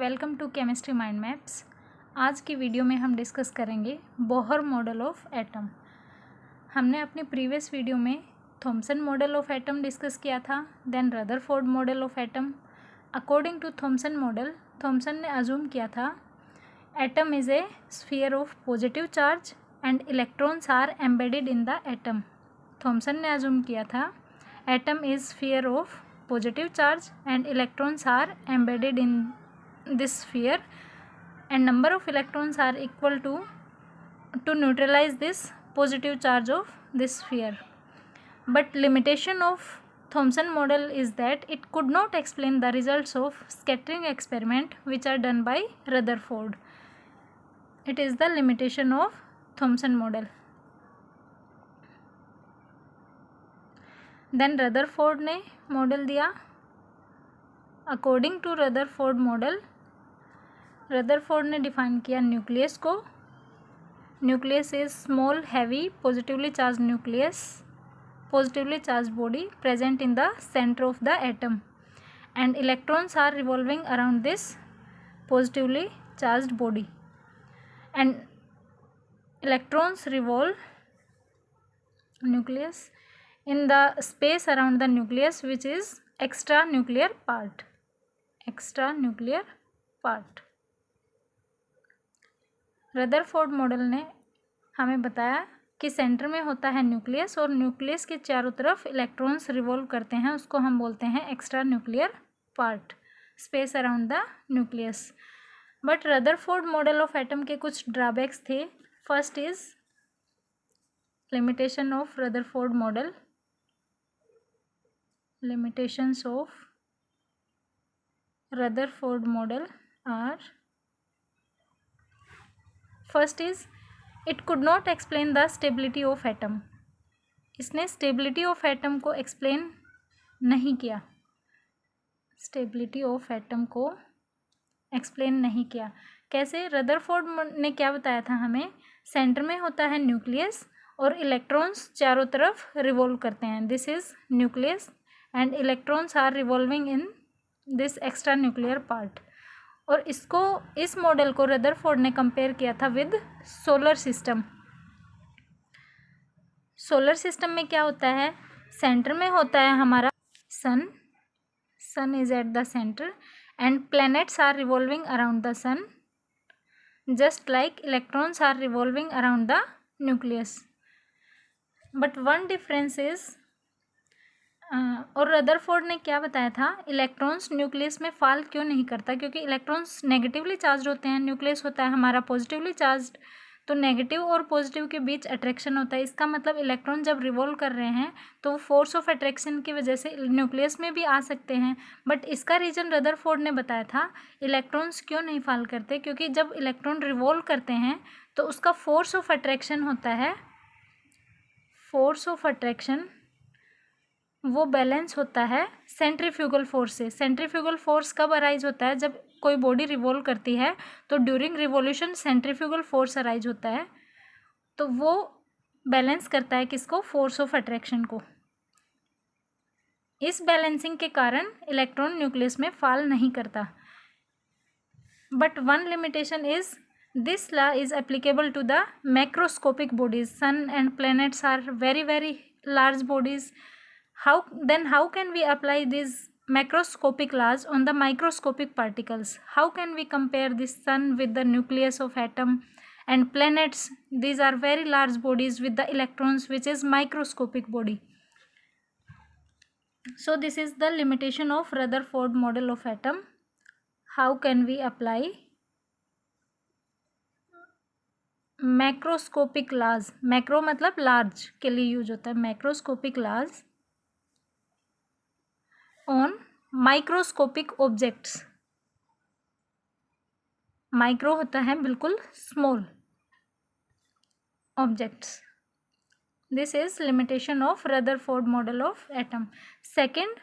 Welcome to chemistry mind maps. आज की video में हम डिस्कस करेंगे बोहर मॉडल ऑफ एटम। हमने अपनी प्रीवियस वीडियो में Thomson model of atom discuss किया था, then Rutherford model of atom. According to Thomson model, Thomson ने अज्यूम किया था atom is a sphere of positive charge and electrons are embedded in the atom. Thomson ने assume किया था atom is sphere of positive charge and electrons are embedded in this sphere and number of electrons are equal to neutralize this positive charge of this sphere. But limitation of Thomson model is that it could not explain the results of scattering experiment which are done by Rutherford. It is the limitation of Thomson model. Then Rutherford ने model दिया। According to Rutherford model, Rutherford ने define किया nucleus को। Nucleus is small heavy positively charge nucleus, positively charge body present in the centre of the atom and electrons are revolving around this positively charge body and electrons revolve nucleus in the space around the nucleus which is extranuclear part. Rutherford model ने हमें बताया कि centre में होता है nucleus और nucleus के चारों तरफ इलेक्ट्रॉन्स रिवॉल्व करते हैं, उसको हम बोलते हैं extra nuclear part, space around the nucleus. But Rutherford model of atom के कुछ ड्रॉबैक्स थे। First is limitation of Rutherford model. Limitations of Rutherford model are, first is it could not explain the stability of atom. इसने stability of atom को explain नहीं किया, stability of atom को explain नहीं किया। कैसे? रदरफोर्ड ने क्या बताया था हमें, सेंटर में होता है न्यूक्लियस और इलेक्ट्रॉन्स चारों तरफ रिवॉल्व करते हैं, this is nucleus and electrons are revolving in this extra nuclear part. और इसको, इस मॉडल को रदरफोर्ड ने कंपेयर किया था with solar system. Solar system में क्या होता है, सेंटर में होता है हमारा sun, sun is at the centre and planets are revolving around the sun just like electrons are revolving around the nucleus. But one difference is, और Rutherford ने क्या बताया था, इलेक्ट्रॉन्स न्यूक्लियस में फॉल क्यों नहीं करता, क्योंकि इलेक्ट्रॉन्स नेगेटिवली चार्ज होते हैं, न्यूक्लियस होता है हमारा पॉजिटिवली चार्ज, तो नेगेटिव और पॉजिटिव के बीच अट्रैक्शन होता है। इसका मतलब इलेक्ट्रॉन जब रिवॉल्व कर रहे हैं तो वो फोर्स ऑफ अट्रैक्शन की वजह से न्यूक्लियस में भी आ सकते हैं। बट इसका रीज़न रदरफोर्ड ने बताया था इलेक्ट्रॉन्स क्यों नहीं फॉल करते, क्योंकि जब इलेक्ट्रॉन रिवॉल्व करते हैं तो उसका फोर्स ऑफ अट्रैक्शन होता है, फोर्स ऑफ अट्रैक्शन वो बैलेंस होता है सेंट्रीफ्यूगल फोर्स से। सेंट्रीफ्यूगल फोर्स कब अराइज होता है, जब कोई बॉडी रिवॉल्व करती है तो during revolution centrifugal force arise होता है, तो वो बैलेंस करता है किसको, फोर्स ऑफ अट्रैक्शन को। इस बैलेंसिंग के कारण इलेक्ट्रॉन न्यूक्लियस में फॉल नहीं करता। But one limitation is this law is applicable to the macroscopic bodies. Sun and planets are very large bodies. How can we apply these macroscopic laws on the microscopic particles? How can we compare this sun with the nucleus of atom and planets? These are very large bodies with the electrons, which is microscopic body. So this is the limitation of Rutherford model of atom. How can we apply macroscopic लाज, macro मतलब large के लिए use होता है, macroscopic लाज on microscopic objects. Micro होता है बिल्कुल small objects. This is limitation of Rutherford model of atom. Second,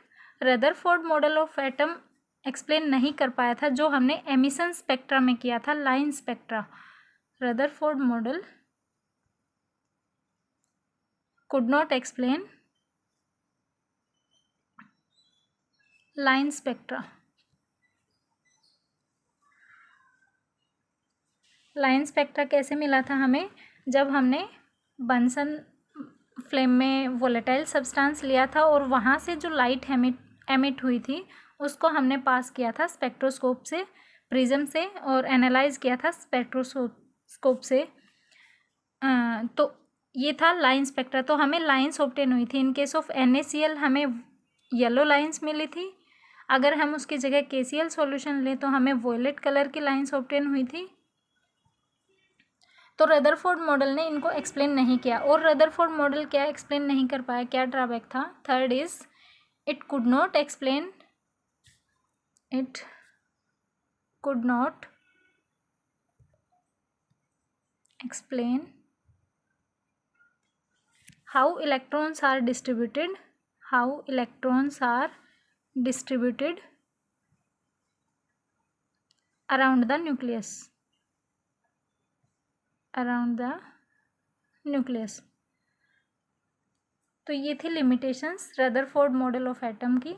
Rutherford model of atom explain नहीं कर पाया था जो हमने एमिशन स्पेक्ट्रा में किया था, line spectra. Rutherford model could not explain line spectra. Line spectra कैसे मिला था हमें, जब हमने बंसन फ्लेम में वोलेटाइल सब्सटेंस लिया था और वहाँ से जो लाइट एमिट हुई थी उसको हमने पास किया था स्पेक्ट्रोस्कोप से, प्रिज्म से, और एनालाइज किया था स्पेक्ट्रोस्कोप से। तो ये था लाइन स्पेक्ट्रा। तो हमें लाइंस ऑब्टेन हुई थी। इन केस ऑफ NaCl हमें येलो लाइंस मिली थी। अगर हम उसकी जगह KCl सॉल्यूशन लें तो हमें वॉयलेट कलर की लाइंस ऑब्टेन हुई थी। तो रदरफोर्ड मॉडल ने इनको एक्सप्लेन नहीं किया। और रदरफोर्ड मॉडल क्या एक्सप्लेन नहीं कर पाया, क्या ड्रॉबैक था? Third is it could not explain how electrons are distributed around the nucleus। तो ये थी limitations Rutherford model of atom की।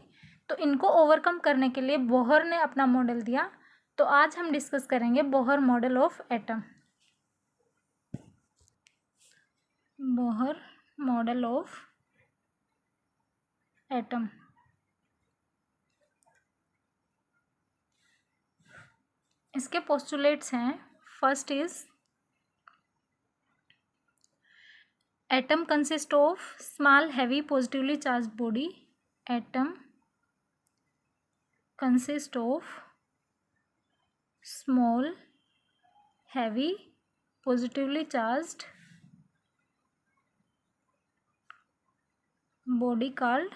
तो इनको ओवरकम करने के लिए बोहर ने अपना मॉडल दिया। तो आज हम डिस्कस करेंगे Bohr model of atom. Bohr model of atom. इसके पोस्टुलेट्स हैं। First is atom consist of small heavy positively charged body. Atom consist of small heavy positively charged body called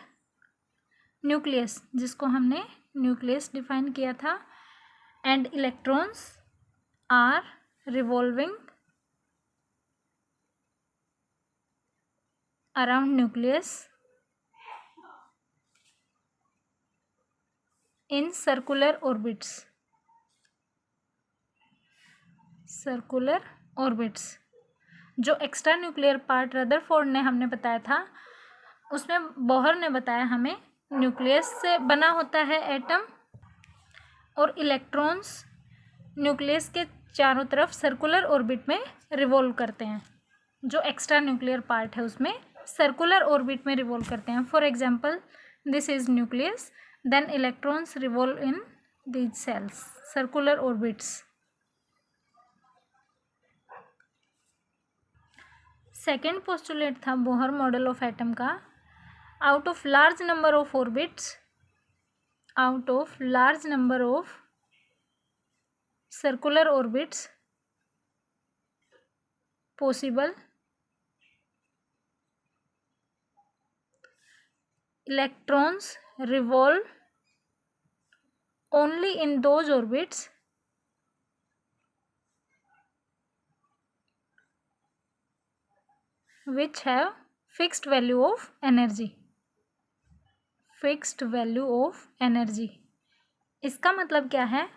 nucleus, जिसको हमने nucleus define किया था। And electrons are revolving around nucleus in circular orbits. जो extra nuclear part Rutherford ने हमने बताया था, उसमें बोहर ने बताया हमें न्यूक्लियस से बना होता है एटम, और इलेक्ट्रॉन्स न्यूक्लियस के चारों तरफ सर्कुलर ऑर्बिट में रिवॉल्व करते हैं। जो एक्स्ट्रा न्यूक्लियर पार्ट है उसमें सर्कुलर ऑर्बिट में रिवॉल्व करते हैं। For example, this is nucleus, then electrons revolve in these shells, circular orbits. Second postulate था बोहर मॉडल ऑफ एटम का, out of large number of circular orbits possible, electrons revolve only in those orbits which have fixed value of energy। इसका मतलब क्या है?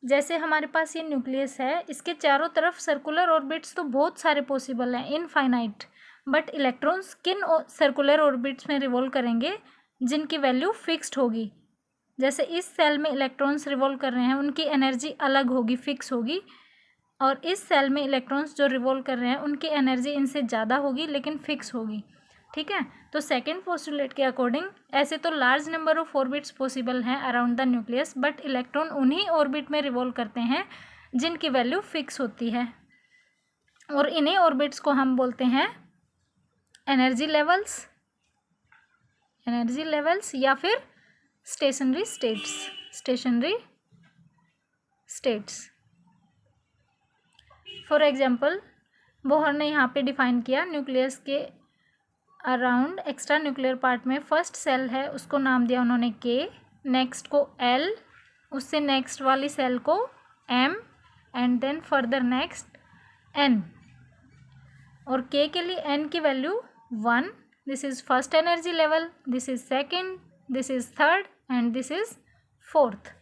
जैसे हमारे पास ये nucleus है, इसके चारों तरफ सर्कुलर ऑर्बिट्स तो बहुत सारे पॉसिबल हैं, इनफाइनाइट, बट इलेक्ट्रॉन्स किन सर्कुलर ऑर्बिट्स में रिवॉल्व करेंगे जिनकी वैल्यू फिक्स्ड होगी। जैसे इस सेल में इलेक्ट्रॉन्स रिवॉल्व कर रहे हैं, उनकी एनर्जी अलग होगी, फिक्स होगी, और इस सेल में इलेक्ट्रॉन्स जो रिवॉल्व कर रहे हैं उनकी एनर्जी इनसे ज़्यादा होगी लेकिन फिक्स होगी। ठीक है, तो सेकेंड पोस्टुलेट के अकॉर्डिंग ऐसे तो large number of orbits possible हैं around the nucleus, but electron उन्हीं ऑर्बिट में रिवॉल्व करते हैं जिनकी वैल्यू फिक्स होती है, और इन्हीं ऑर्बिट्स को हम बोलते हैं एनर्जी लेवल्स या फिर stationary states. For example, Bohr ने यहाँ पे डिफाइन किया न्यूक्लियस के अराउंड एक्स्ट्रा न्यूक्लियर पार्ट में फर्स्ट सेल है, उसको नाम दिया उन्होंने K, नेक्स्ट को L, उससे नेक्स्ट वाली सेल को M, and then further next N, और K के लिए N की value 1। This is first energy level, this is second, this is third, and this is fourth.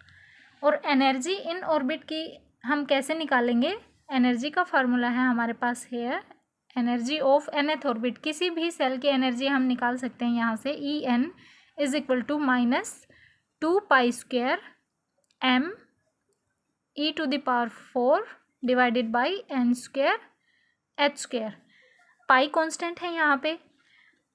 और एनर्जी इन ऑर्बिट की हम कैसे निकालेंगे? एनर्जी का फार्मूला है हमारे पास here, energy of nth orbit. किसी भी सेल की एनर्जी हम निकाल सकते हैं यहाँ से। En is equal to -2 π² m e⁴ divided by n square h square. Pi constant है यहाँ पे,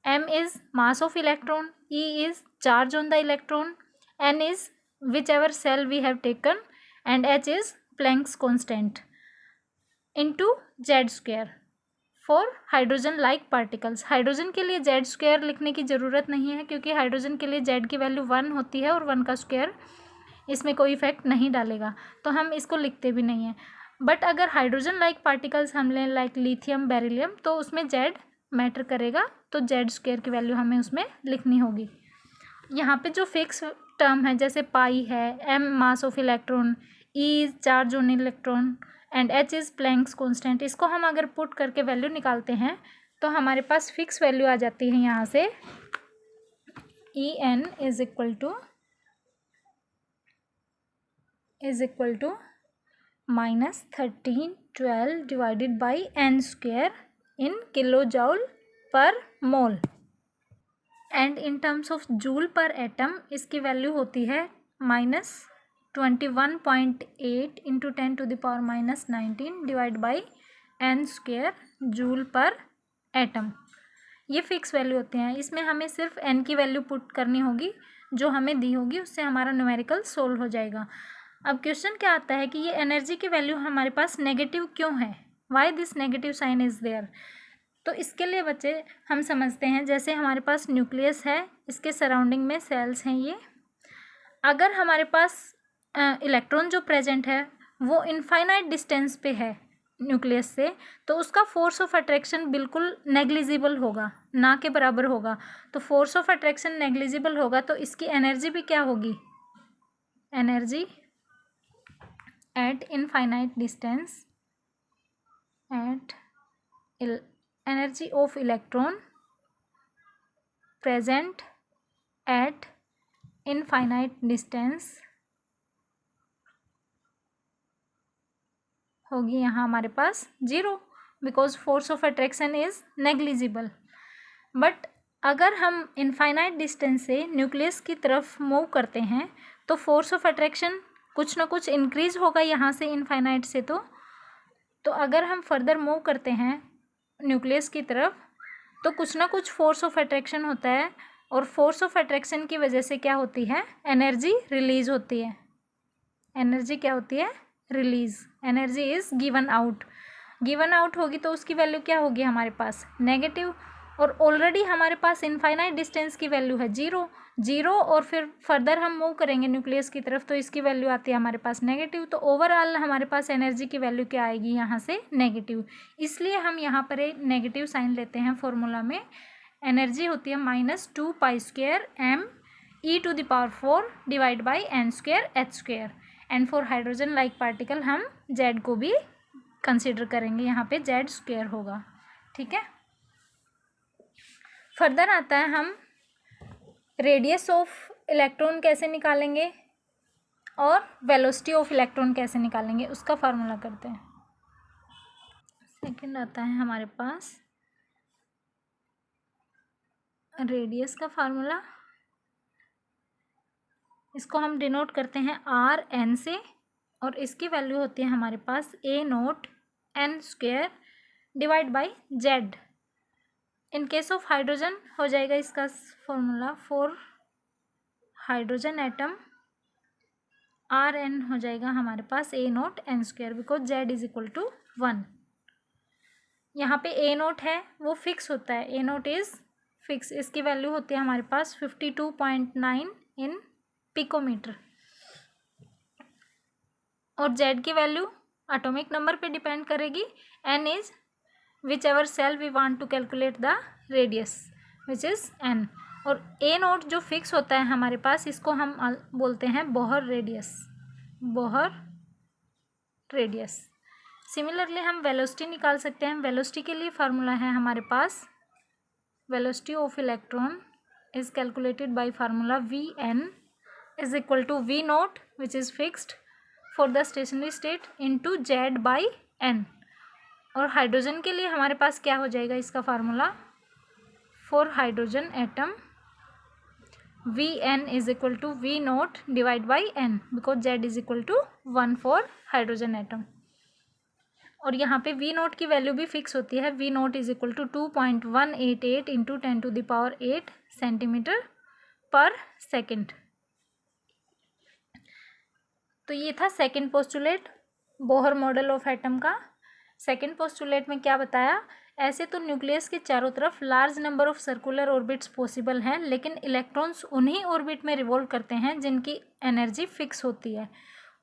m is mass of electron, e is charge on the electron, n is whichever shell we have taken and h is Planck's constant into Z square for hydrogen like particles. Hydrogen के लिए Z square लिखने की ज़रूरत नहीं है क्योंकि hydrogen के लिए जेड की वैल्यू 1 होती है और 1 का स्क्वायर इसमें कोई इफेक्ट नहीं डालेगा, तो हम इसको लिखते भी नहीं हैं। बट अगर हाइड्रोजन लाइक पार्टिकल्स हम लें लाइक लिथियम, बेरिलियम, तो उसमें जेड मैटर करेगा, तो जेड स्क्वायर की वैल्यू हमें उसमें लिखनी होगी। यहाँ पे जो फिक्स टर्म है जैसे पाई है, m mass of electron, e charge on electron and h is Planck's constant, इसको हम अगर पुट करके वैल्यू निकालते हैं तो हमारे पास फिक्स वैल्यू आ जाती है यहाँ से En is equal to -1312 divided by n square in kilo joule per mole and in terms of joule per atom इसकी वैल्यू होती है -21.8 into 10⁻⁻19 divide by n square joule per atom. ये फिक्स वैल्यू होते हैं, इसमें हमें सिर्फ n की वैल्यू पुट करनी होगी जो हमें दी होगी, उससे हमारा न्यूमेरिकल सोल्व हो जाएगा। अब क्वेश्चन क्या आता है कि ये एनर्जी की वैल्यू हमारे पास नेगेटिव क्यों है, why this negative sign is there. तो इसके लिए बच्चे हम समझते हैं, जैसे हमारे पास न्यूक्लियस है, इसके सराउंडिंग में सेल्स हैं ये, अगर हमारे पास इलेक्ट्रॉन जो प्रेजेंट है वो इनफाइनाइट डिस्टेंस पे है न्यूक्लियस से, तो उसका फोर्स ऑफ अट्रैक्शन बिल्कुल नेग्लिजिबल होगा, ना के बराबर होगा। तो फोर्स ऑफ अट्रैक्शन नेग्लिजिबल होगा तो इसकी एनर्जी भी क्या होगी, energy at infinite distance, at energy of electron present at infinite distance होगी यहाँ हमारे पास 0, because force of attraction is negligible. But अगर हम इनफाइनाइट डिस्टेंस से न्यूक्लियस की तरफ मूव करते हैं तो फोर्स ऑफ अट्रैक्शन कुछ ना कुछ इंक्रीज होगा यहाँ से इनफाइनाइट से। तो अगर हम फर्दर मूव करते हैं न्यूक्लियस की तरफ तो कुछ ना कुछ फोर्स ऑफ अट्रैक्शन होता है, और फोर्स ऑफ अट्रैक्शन की वजह से क्या होती है, एनर्जी रिलीज होती है। एनर्जी क्या होती है, release. Energy is given out, given out होगी तो उसकी वैल्यू क्या होगी हमारे पास, नेगेटिव। और ऑलरेडी हमारे पास इनफाइनाइट डिस्टेंस की वैल्यू है 0 और फिर फर्दर हम मूव करेंगे न्यूक्लियस की तरफ तो इसकी वैल्यू आती है हमारे पास नेगेटिव। तो ओवरऑल हमारे पास एनर्जी की वैल्यू क्या आएगी यहाँ से, नेगेटिव। इसलिए हम यहाँ पर एक नेगेटिव साइन लेते हैं फॉर्मूला में। एनर्जी होती है -2π² m e⁴ divide by n² h²। And for hydrogen like particle हम जेड को भी कंसिडर करेंगे, यहाँ पे जेड स्क्वायर होगा, ठीक है। फर्दर आता है हम रेडियस ऑफ इलेक्ट्रॉन कैसे निकालेंगे और वेलोसिटी ऑफ इलेक्ट्रॉन कैसे निकालेंगे, उसका फार्मूला करते हैं। सेकंड आता है हमारे पास रेडियस का फार्मूला, इसको हम डिनोट करते हैं r n से, और इसकी वैल्यू होती है हमारे पास a0 n² divide by z। In case of hydrogen हो जाएगा इसका formula, for hydrogen atom Rn हो जाएगा हमारे पास a0 n², because z is equal to 1। यहाँ पे a0 है वो फिक्स होता है, a0 इज़ फिक्स, इसकी वैल्यू होती है हमारे पास 52.9 इन पिकोमीटर। और z की वैल्यू एटॉमिक नंबर पे डिपेंड करेगी, n is whichever shell we want to calculate the radius which is n। और a0 जो फिक्स होता है हमारे पास, इसको हम बोलते हैं Bohr radius, Bohr radius. Similarly हम वेलोसिटी निकाल सकते हैं। वेलोसिटी के लिए फार्मूला है हमारे पास, velocity of electron is calculated by formula Vn is equal to V0 which is fixed for the stationary state into Z by n। और हाइड्रोजन के लिए हमारे पास क्या हो जाएगा इसका formula, for hydrogen atom Vn is equal to V0 divide by n, because z is equal to 1 for hydrogen atom. और यहाँ पे वी नोट की वैल्यू भी फिक्स होती है। V naught is equal to 2.188 into 10⁸ centimetre per second. तो ये था second postulate Bohr model of atom का। सेकेंड पोस्टुलेट में क्या बताया, ऐसे तो न्यूक्लियस के चारों तरफ large number of circular orbits possible हैं, लेकिन इलेक्ट्रॉन्स उन्हीं ऑर्बिट में रिवॉल्व करते हैं जिनकी एनर्जी फिक्स होती है।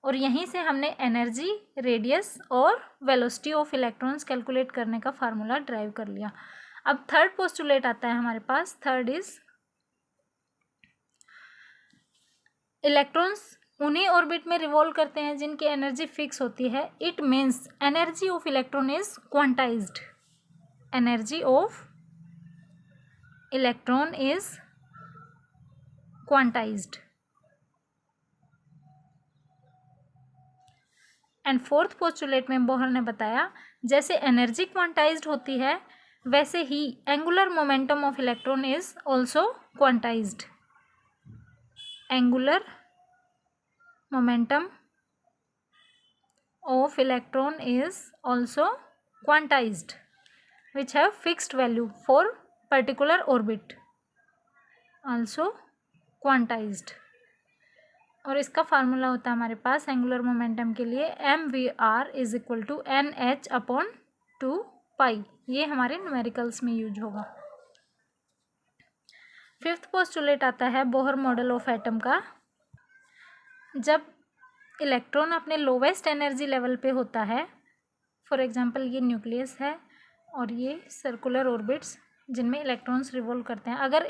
और यहीं से हमने एनर्जी, रेडियस और वेलोसिटी ऑफ इलेक्ट्रॉन्स कैलकुलेट करने का फार्मूला ड्राइव कर लिया। अब थर्ड पोस्टुलेट आता है हमारे पास। थर्ड इज इलेक्ट्रॉन्स उन्हीं ऑर्बिट में रिवॉल्व करते हैं जिनकी एनर्जी फिक्स होती है। It means energy of electron is quantised. Energy of electron is quantised. And fourth postulate में बोहर ने बताया, जैसे एनर्जी क्वांटाइज्ड होती है वैसे ही angular momentum of electron is also quantised. Angular momentum of electron is also quantized, which have fixed value for particular orbit, also quantized। और इसका फार्मूला होता है हमारे पास एंगुलर मोमेंटम के लिए mvr is equal to NH/2π। ये हमारे numericals में यूज होगा। फिफ्थ पोस्टुलेट आता है बोहर मॉडल ऑफ एटम का। जब इलेक्ट्रॉन अपने लोवेस्ट एनर्जी लेवल पे होता है, फॉर एग्जांपल ये न्यूक्लियस है और ये सर्कुलर ऑर्बिट्स जिनमें इलेक्ट्रॉन्स रिवॉल्व करते हैं, अगर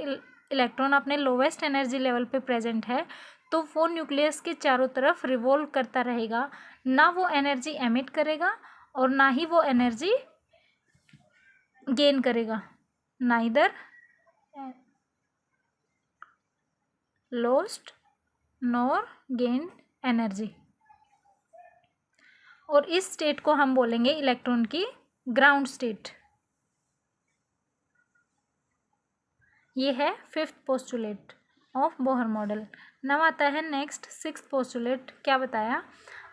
इलेक्ट्रॉन अपने लोवेस्ट एनर्जी लेवल पे प्रेजेंट है तो वो न्यूक्लियस के चारों तरफ रिवॉल्व करता रहेगा। ना वो एनर्जी एमिट करेगा और ना ही वो एनर्जी गेन करेगा। Neither lost nor gain energy. और इस स्टेट को हम बोलेंगे इलेक्ट्रॉन की ग्राउंड स्टेट। ये है fifth postulate of Bohr model. Now आता है नेक्स्ट सिक्स्थ पोस्टुलेट। क्या बताया,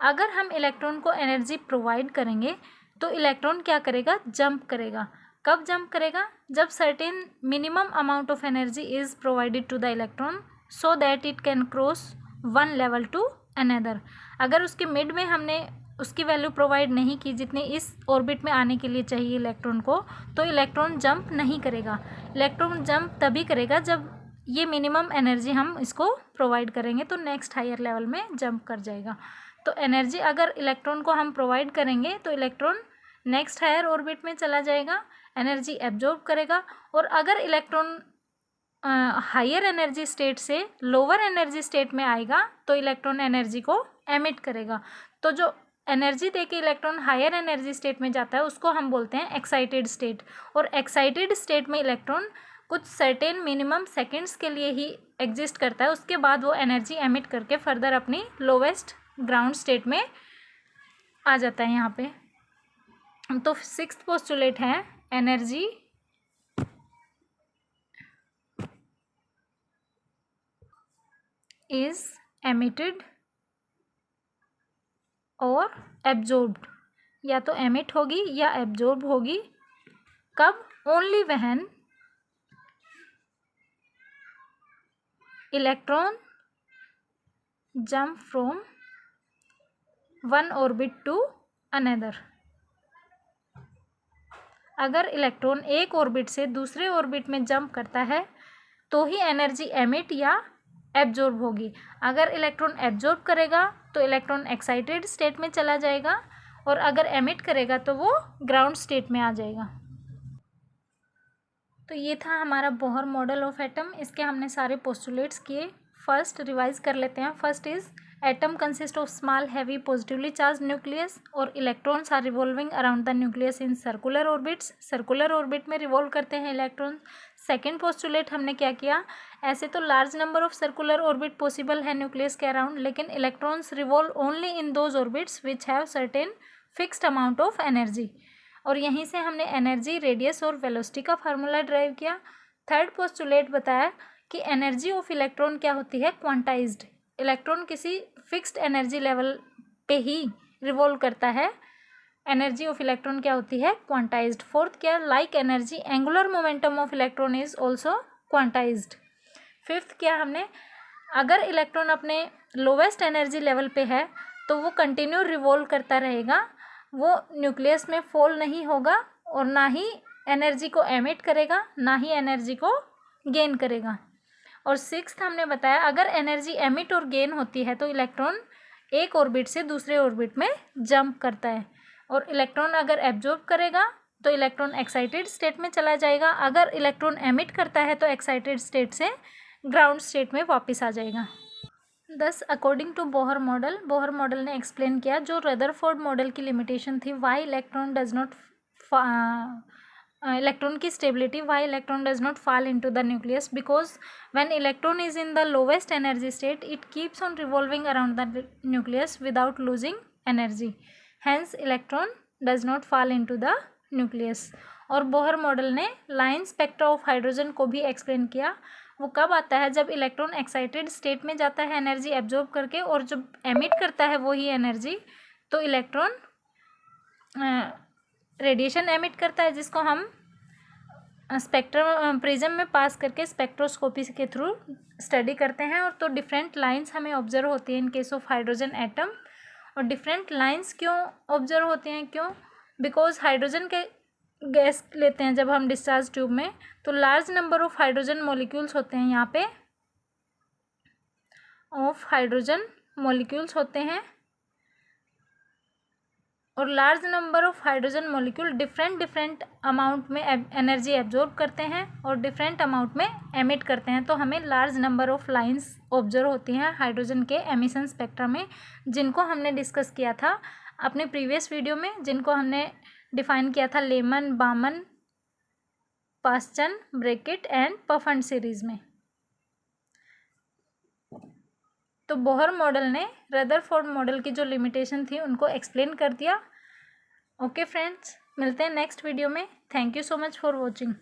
अगर हम इलेक्ट्रॉन को एनर्जी प्रोवाइड करेंगे तो इलेक्ट्रॉन क्या करेगा, जंप करेगा। कब जंप करेगा, जब certain minimum amount of energy is provided to the electron so that it can cross one level to another. अगर उसके मिड में हमने उसकी वैल्यू प्रोवाइड नहीं की जितनी इस ऑर्बिट में आने के लिए चाहिए इलेक्ट्रॉन को, तो इलेक्ट्रॉन जंप नहीं करेगा। इलेक्ट्रॉन जंप तभी करेगा जब ये मिनिमम एनर्जी हम इसको प्रोवाइड करेंगे तो नेक्स्ट हायर लेवल में जंप कर जाएगा। तो एनर्जी अगर इलेक्ट्रॉन को हम प्रोवाइड करेंगे तो इलेक्ट्रॉन नेक्स्ट हायर ऑर्बिट में चला जाएगा, एनर्जी एब्जॉर्ब करेगा। और अगर इलेक्ट्रॉन हायर एनर्जी स्टेट से लोअर एनर्जी स्टेट में आएगा तो इलेक्ट्रॉन एनर्जी को एमिट करेगा। तो जो एनर्जी देके इलेक्ट्रॉन हायर एनर्जी स्टेट में जाता है उसको हम बोलते हैं एक्साइटेड स्टेट। और एक्साइटेड स्टेट में इलेक्ट्रॉन कुछ सर्टेन मिनिमम सेकेंड्स के लिए ही एग्जिस्ट करता है, उसके बाद वो एनर्जी एमिट करके फर्दर अपनी लोवेस्ट ग्राउंड स्टेट में आ जाता है यहाँ पे। तो सिक्स्थ पोस्टुलेट है एनर्जी is emitted और absorbed, या तो emit होगी या absorb होगी। कब, only when electron jump from one orbit to another। अगर इलेक्ट्रॉन एक ऑर्बिट से दूसरे ऑर्बिट में जंप करता है तो ही एनर्जी एमिट या एब्जॉर्ब होगी। अगर इलेक्ट्रॉन एब्जॉर्ब करेगा तो इलेक्ट्रॉन एक्साइटेड स्टेट में चला जाएगा और अगर एमिट करेगा तो वो ग्राउंड स्टेट में आ जाएगा। तो ये था हमारा बोहर मॉडल ऑफ एटम। इसके हमने सारे पोस्टुलेट्स किए। फर्स्ट रिवाइज कर लेते हैं। First is atom consist of small heavy positively charge nucleus और electrons are revolving around the nucleus in circular orbits. Circular orbit में रिवॉल्व करते हैं इलेक्ट्रॉन। सेकेंड पोस्टुलेट हमने क्या किया, ऐसे तो large number of circular orbit possible है न्यूक्लियस के अराउंड, लेकिन electrons revolve only in those orbits which have certain fixed amount of energy. और यहीं से हमने एनर्जी, रेडियस और वेलोसिटी का फार्मूला ड्राइव किया। थर्ड पोस्टुलेट बताया कि एनर्जी ऑफ इलेक्ट्रॉन क्या होती है, क्वांटाइज्ड। इलेक्ट्रॉन किसी फिक्स्ड एनर्जी लेवल पे ही रिवॉल्व करता है एनर्जी ऑफ इलेक्ट्रॉन क्या होती है, क्वांटाइज्ड। फोर्थ क्या, like energy angular momentum of electron is also quantized. Fifth क्या, हमने अगर इलेक्ट्रॉन अपने लोवेस्ट एनर्जी लेवल पे है तो वो कंटिन्यू रिवॉल्व करता रहेगा, वो न्यूक्लियस में फॉल नहीं होगा और ना ही एनर्जी को एमिट करेगा ना ही एनर्जी को गेन करेगा। और सिक्स्थ हमने बताया अगर एनर्जी एमिट और गेन होती है तो इलेक्ट्रॉन एक ऑर्बिट से दूसरे ऑर्बिट में जंप करता है, और इलेक्ट्रॉन अगर एब्जॉर्ब करेगा तो इलेक्ट्रॉन एक्साइटेड स्टेट में चला जाएगा, अगर इलेक्ट्रॉन एमिट करता है तो एक्साइटेड स्टेट से ग्राउंड स्टेट में वापस आ जाएगा। दस according to Bohr model, Bohr model ने एक्सप्लेन किया जो रदरफोर्ड मॉडल की लिमिटेशन थी, why electron does not, electron की stability, why electron does not fall into the nucleus, because when electron is in the lowest energy state it keeps on revolving around the nucleus without losing energy, hence electron does not fall into the nucleus. और Bohr model ने line spectra of hydrogen को भी explain किया, वो कब आता है जब इलेक्ट्रॉन एक्साइटेड स्टेट में जाता है एनर्जी एब्जॉर्ब करके, और जब एमिट करता है वही एनर्जी तो इलेक्ट्रॉन रेडिएशन एमिट करता है, जिसको हम स्पेक्ट्रम प्रिज्म में पास करके स्पेक्ट्रोस्कोपी के थ्रू स्टडी करते हैं। और तो डिफरेंट लाइंस हमें ऑब्जर्व होती हैं इन केस ऑफ हाइड्रोजन एटम। और डिफरेंट लाइंस क्यों ऑब्जर्व होते हैं, क्यों, बिकॉज हाइड्रोजन के गैस लेते हैं जब हम डिस्चार्ज ट्यूब में तो large number of hydrogen molecules होते हैं, यहाँ पे ऑफ हाइड्रोजन मॉलिक्यूल्स होते हैं, और large number of hydrogen molecule different amount में एनर्जी एब्जॉर्ब करते हैं और डिफरेंट अमाउंट में एमिट करते हैं। तो हमें large number of lines observe होती हैं हाइड्रोजन के एमिशन स्पेक्ट्रा में, जिनको हमने डिस्कस किया था अपने प्रीवियस वीडियो में, जिनको हमने डिफाइन किया था Lyman, Balmer, Paschen, Brackett and Pfund series में। तो बोहर मॉडल ने रदरफोर्ड मॉडल की जो लिमिटेशन थी उनको एक्सप्लेन कर दिया। ओके फ्रेंड्स, मिलते हैं नेक्स्ट वीडियो में। Thank you so much for watching.